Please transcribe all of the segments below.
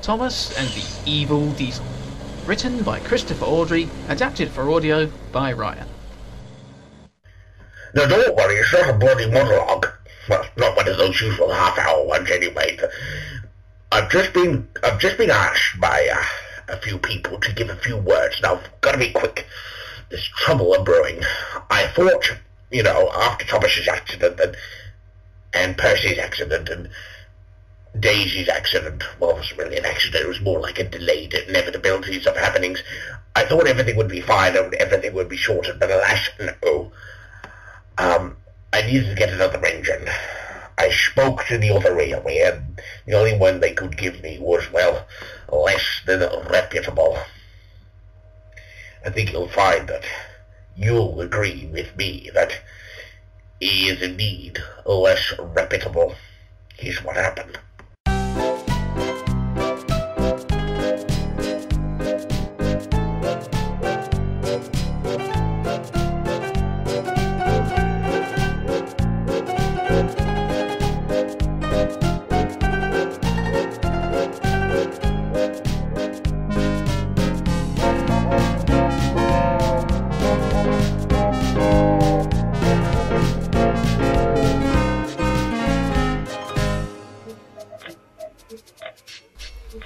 Thomas and the Evil Diesel. Written by Christopher Awdry, adapted for audio by Ryan. Now don't worry, it's not a bloody monologue. Well, not one of those usual half-hour ones anyway. I've just been asked by a few people to give a few words. Now, I've got to be quick. There's trouble brewing. I thought, after Thomas's accident and Percy's accident and Daisy's accident, well, it wasn't really an accident, it was more like a delayed inevitabilities of happenings. I thought everything would be fine and everything would be sorted, but alas, no. I needed to get another engine. I spoke to the other railway, and the only one they could give me was, well, less than reputable. I think you'll find that you'll agree with me that he is indeed less reputable. Here's what happened.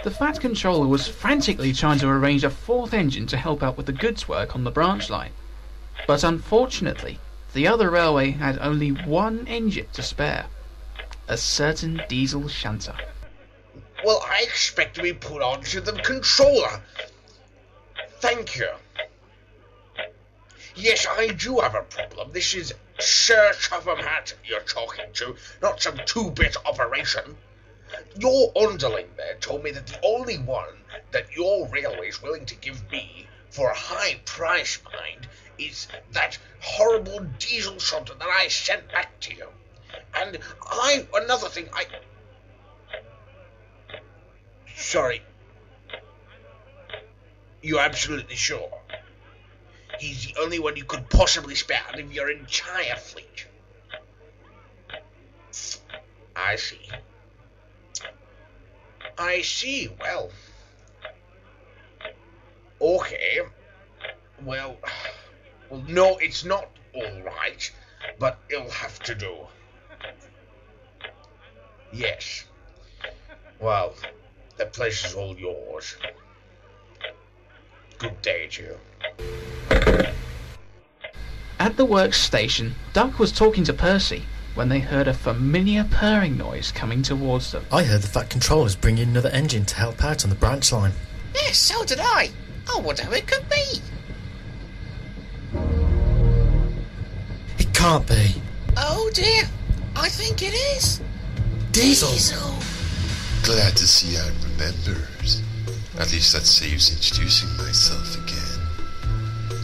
The Fat Controller was frantically trying to arrange a fourth engine to help out with the goods work on the branch line. But unfortunately, the other railway had only one engine to spare. A certain diesel shunter. Well, I expect to be put onto the controller. Thank you. Yes, I do have a problem. This is Sir Chuffermat you're talking to, not some two-bit operation. Your underling there told me that the only one that your railway is willing to give me for a high price, mind, is that horrible diesel shunter that I sent back to you. And another thing, Sorry. You're absolutely sure? He's the only one you could possibly spare out of your entire fleet. I see, well. Okay. Well, no, it's not alright, but it'll have to do. Yes. Well, the place is all yours. Good day to you. At the workstation, Duck was talking to Percy when they heard a familiar purring noise coming towards them. I heard the Fat Controller's bringing another engine to help out on the branch line. Yes, so did I. I wonder who it could be. It can't be. Oh dear, I think it is. Diesel. Glad to see Anne remembered. At least that saves introducing myself again.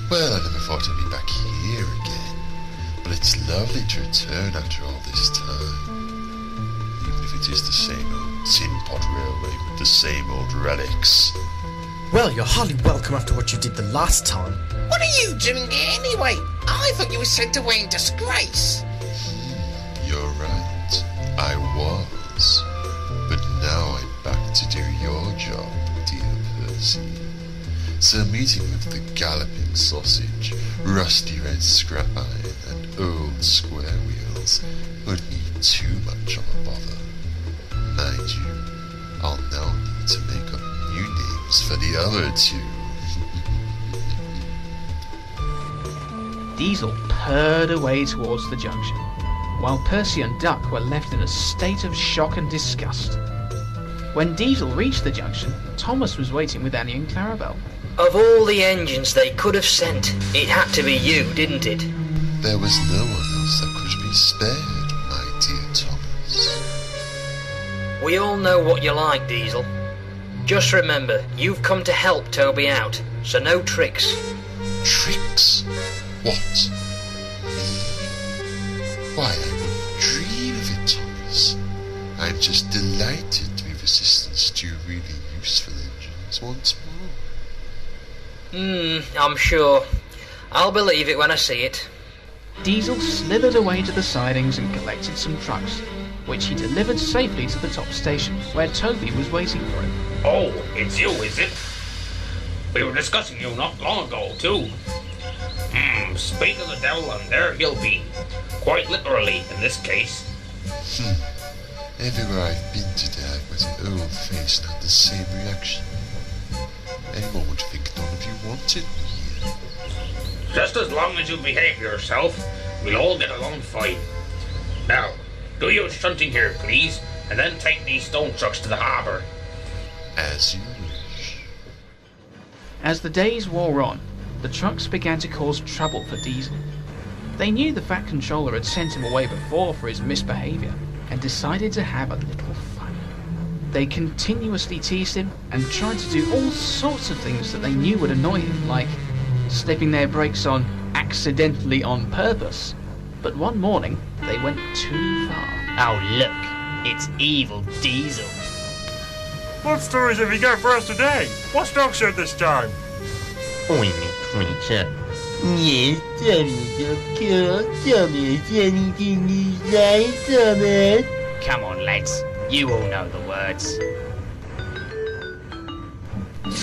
Well, I never thought I'd be back here again, but it's lovely to return after all this time. Even if it is the same old tin pot railway with the same old relics. Well, you're hardly welcome after what you did the last time. What are you doing here anyway? I thought you were sent away in disgrace. You're right, I was. But now I'm back to do your job, dear Percy. So meeting with the galloping sausage, rusty red scrap iron, and old square wheels would be too much of a bother. Mind you, I'll now need to make up new names for the other two. Diesel purred away towards the junction, while Percy and Duck were left in a state of shock and disgust. When Diesel reached the junction, Thomas was waiting with Annie and Clarabelle. Of all the engines they could have sent, it had to be you, didn't it? There was no one else that could be spared, my dear Thomas. We all know what you're like, Diesel. Just remember, you've come to help Toby out, so no tricks. Tricks? What? Me? Why, I wouldn't dream of it, Thomas. I'm just delighted to be of assistance to really useful engines once more. I'm sure. I'll believe it when I see it. Diesel slithered away to the sidings and collected some trucks. which he delivered safely to the top station, where Toby was waiting for him. Oh, it's you, is it? We were discussing you not long ago, too. Speak of the devil and there he'll be. Quite literally, in this case. Everywhere I've been today, I've met an old face and had the same reaction. Anyone would think none of you wanted me here. Just as long as you behave yourself, we'll all get along fine. Now, do your shunting here, please, and then take these stone trucks to the harbour. As you wish. As the days wore on, the trucks began to cause trouble for Diesel. They knew the Fat Controller had sent him away before for his misbehaviour, and decided to have a little fun. They continuously teased him and tried to do all sorts of things that they knew would annoy him, like slipping their brakes on accidentally on purpose. But one morning, they went too far. Oh look, it's evil Diesel. What stories have you got for us today? What's dog said this time? Oily creature. Yes, tell me if anything you say, Thomas. Come on, lads. You all know the words.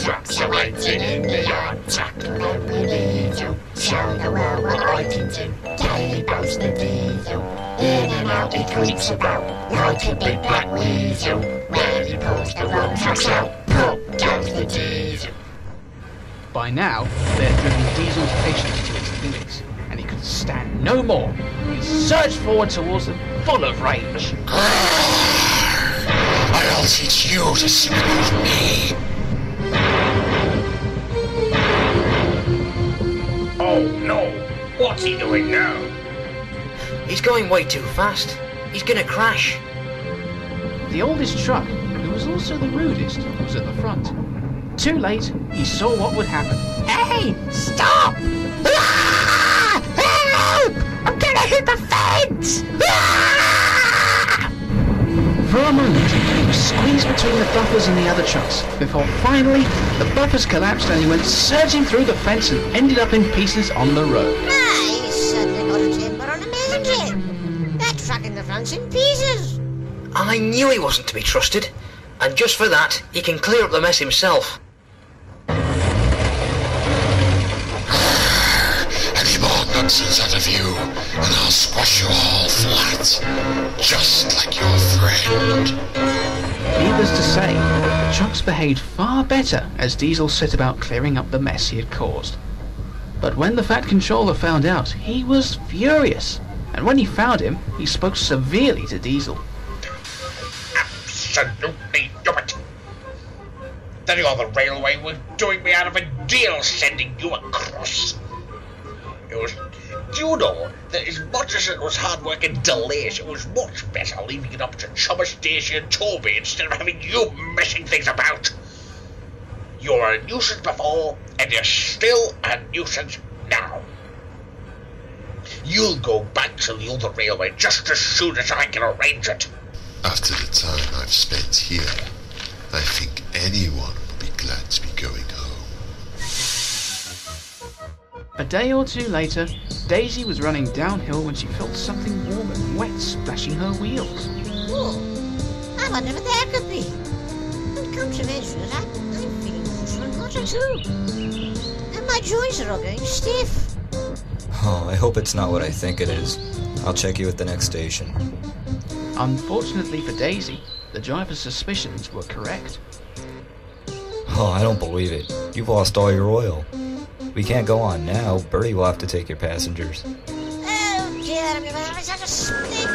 Trucks are waiting in the yard, tracking when we need you. Show the world what I can do. Daily boast the diesel. In and out he creeps about, like a big black weasel. When he pulls the road trucks out, pop goes the diesel. By now, they had driven Diesel's patience to its limits, and he could stand no more. He surged forward towards them, full of rage. I'll teach you to sit with me. Oh no! What's he doing now? He's going way too fast. He's gonna crash. The oldest truck, who was also the rudest, was at the front. Too late, he saw what would happen. Hey, stop! Ah! Help! I'm gonna hit the fence! Ah! For a moment, he was squeezed between the buffers and the other trucks, before finally, the buffers collapsed and he went surging through the fence and ended up in pieces on the road. He's certainly got a temper on a mountain. That truck in the front's in pieces. I knew he wasn't to be trusted, and just for that, he can clear up the mess himself. Any more nonsense out of you, and I'll squash you all flat, just like your friend. Needless to say, the trucks behaved far better as Diesel set about clearing up the mess he had caused. But when the Fat Controller found out, he was furious, and when he found him, he spoke severely to Diesel. Absolutely do it. Then you're the railway was doing me out of a deal sending you across. Do you know that as much as it was hard work and delays, it was much better leaving it up to Chummer, Stacy and Toby instead of having you messing things about. You were a nuisance before, and you're still a nuisance now. You'll go back to the other railway just as soon as I can arrange it. After the time I've spent here, I think anyone will be glad to be going home. A day or two later, Daisy was running downhill when she felt something warm and wet splashing her wheels. Oh, I wonder what that could be. And come to mention it, I'm feeling hotter and hotter too. And my joints are all going stiff. Oh, I hope it's not what I think it is. I'll check you at the next station. Unfortunately for Daisy, the driver's suspicions were correct. Oh, I don't believe it. You've lost all your oil. We can't go on now. Bertie will have to take your passengers. Oh dear, I'm having such a splendid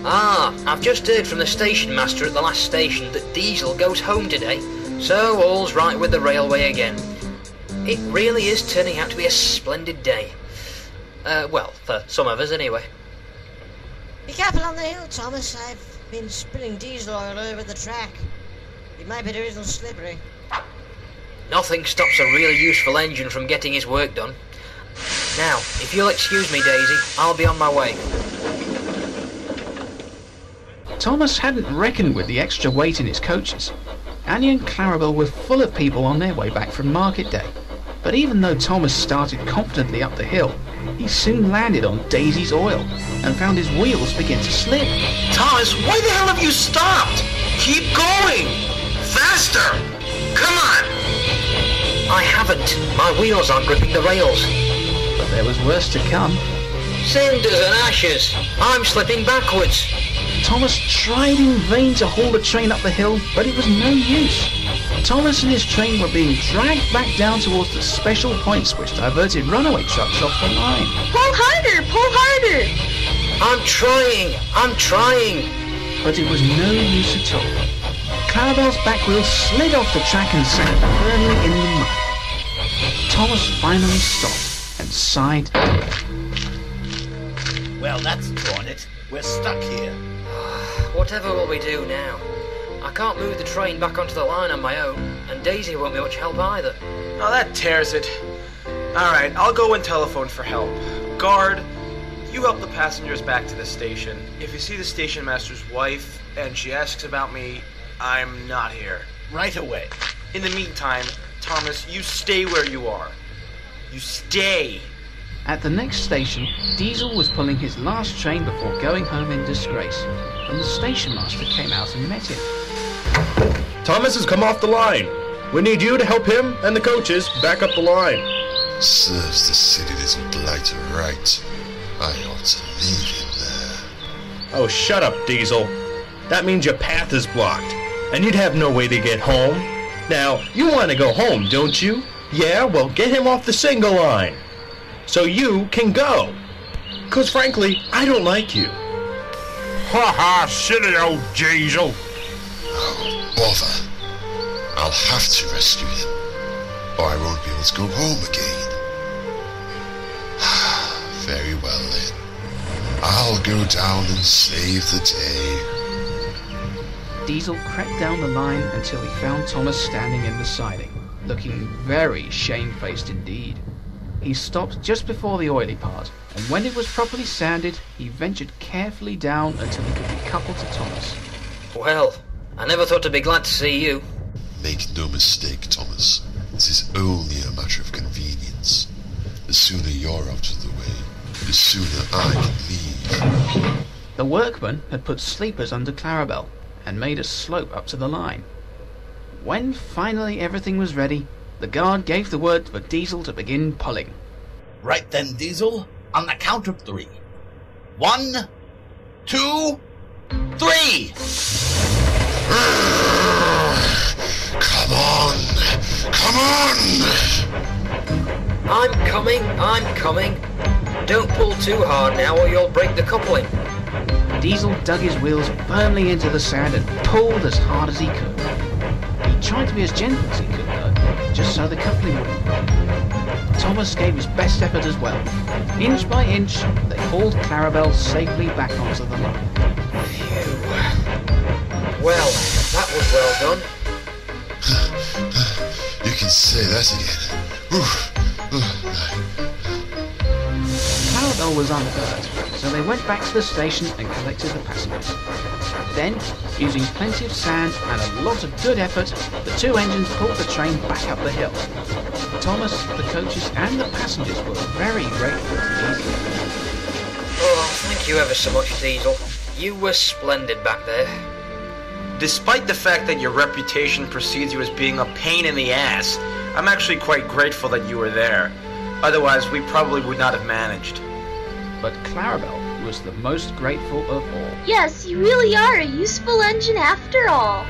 Ah, I've just heard from the station master at the last station that Diesel goes home today, so all's right with the railway again. It really is turning out to be a splendid day. Well, for some of us anyway. Be careful on the hill, Thomas. I've been spilling diesel oil over the track. It might be a little slippery. Nothing stops a really useful engine from getting his work done. Now, if you'll excuse me, Daisy, I'll be on my way. Thomas hadn't reckoned with the extra weight in his coaches. Annie and Clarabelle were full of people on their way back from market day. But even though Thomas started confidently up the hill, he soon landed on Daisy's oil and found his wheels begin to slip. Thomas, why the hell have you stopped? Keep going! Faster! Come on! I haven't. My wheels aren't gripping the rails. But there was worse to come. Cinders and ashes. I'm slipping backwards. Thomas tried in vain to haul the train up the hill, but it was no use. Thomas and his train were being dragged back down towards the special points which diverted runaway trucks off the line. Pull harder! Pull harder! I'm trying. But it was no use at all. Clarabelle's back wheel slid off the track and sank firmly in the mud. Thomas finally stopped and sighed. Well, that's drawn it. We're stuck here. Whatever will we do now? I can't move the train back onto the line on my own, and Daisy won't be much help either. Oh, that tears it. Alright, I'll go and telephone for help. Guard, you help the passengers back to the station. If you see the station master's wife and she asks about me, I'm not here. Right away. In the meantime, Thomas, you stay where you are. You stay. At the next station, Diesel was pulling his last train before going home in disgrace, when the station master came out and met him. Thomas has come off the line. We need you to help him and the coaches back up the line. Serves the city little blighter right. I ought to leave him there. Oh, shut up, Diesel. That means your path is blocked, and you'd have no way to get home. Now, you want to go home, don't you? Yeah, well, get him off the single line, so you can go. 'Cause frankly, I don't like you. Ha ha, silly old Diesel. Oh, bother. I'll have to rescue him, or I won't be able to go home again. Very well then. I'll go down and save the day. Diesel crept down the line until he found Thomas standing in the siding, looking very shamefaced indeed. He stopped just before the oily part, and when it was properly sanded, he ventured carefully down until he could be coupled to Thomas. Well, I never thought to be glad to see you. Make no mistake, Thomas. This is only a matter of convenience. The sooner you're out of the way, the sooner I can leave. The workman had put sleepers under Clarabelle and made a slope up to the line. When finally everything was ready, the guard gave the word for Diesel to begin pulling. Right then, Diesel, on the count of 3. 1, 2, 3! Come on! Come on! I'm coming. Don't pull too hard now or you'll break the coupling. Diesel dug his wheels firmly into the sand and pulled as hard as he could. He tried to be as gentle as he could, though, just so the coupling wouldn't break. Thomas gave his best effort as well. Inch by inch, they hauled Clarabelle safely back onto the line. Phew. Well, that was well done. You can say that again. Clarabelle was unhurt, so they went back to the station and collected the passengers. Then, using plenty of sand and a lot of good effort, the 2 engines pulled the train back up the hill. Thomas, the coaches and the passengers were very grateful to Diesel. Oh, thank you ever so much, Diesel. You were splendid back there. Despite the fact that your reputation precedes you as being a pain in the ass, I'm actually quite grateful that you were there. Otherwise, we probably would not have managed. But Clarabelle was the most grateful of all. Yes, you really are a useful engine after all.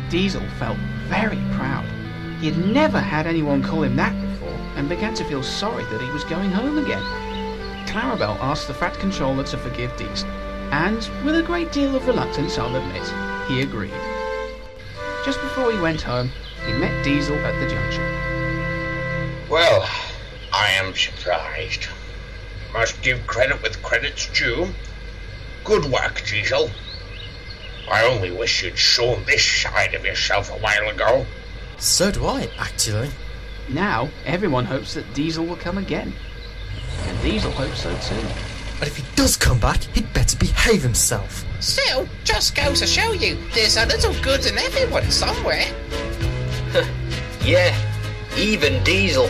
Diesel felt very proud. He had never had anyone call him that before, and began to feel sorry that he was going home again. Clarabelle asked the Fat Controller to forgive Diesel, and with a great deal of reluctance, I'll admit, he agreed. Just before he went home, he met Diesel at the junction. Well, I am surprised. Must give credit with credit's due. Good work, Diesel. I only wish you'd shown this side of yourself a while ago. So do I, actually. Now, everyone hopes that Diesel will come again. And Diesel hopes so too. But if he does come back, he'd better behave himself. Still, just goes to show you, there's a little good in everyone somewhere. Yeah, even Diesel.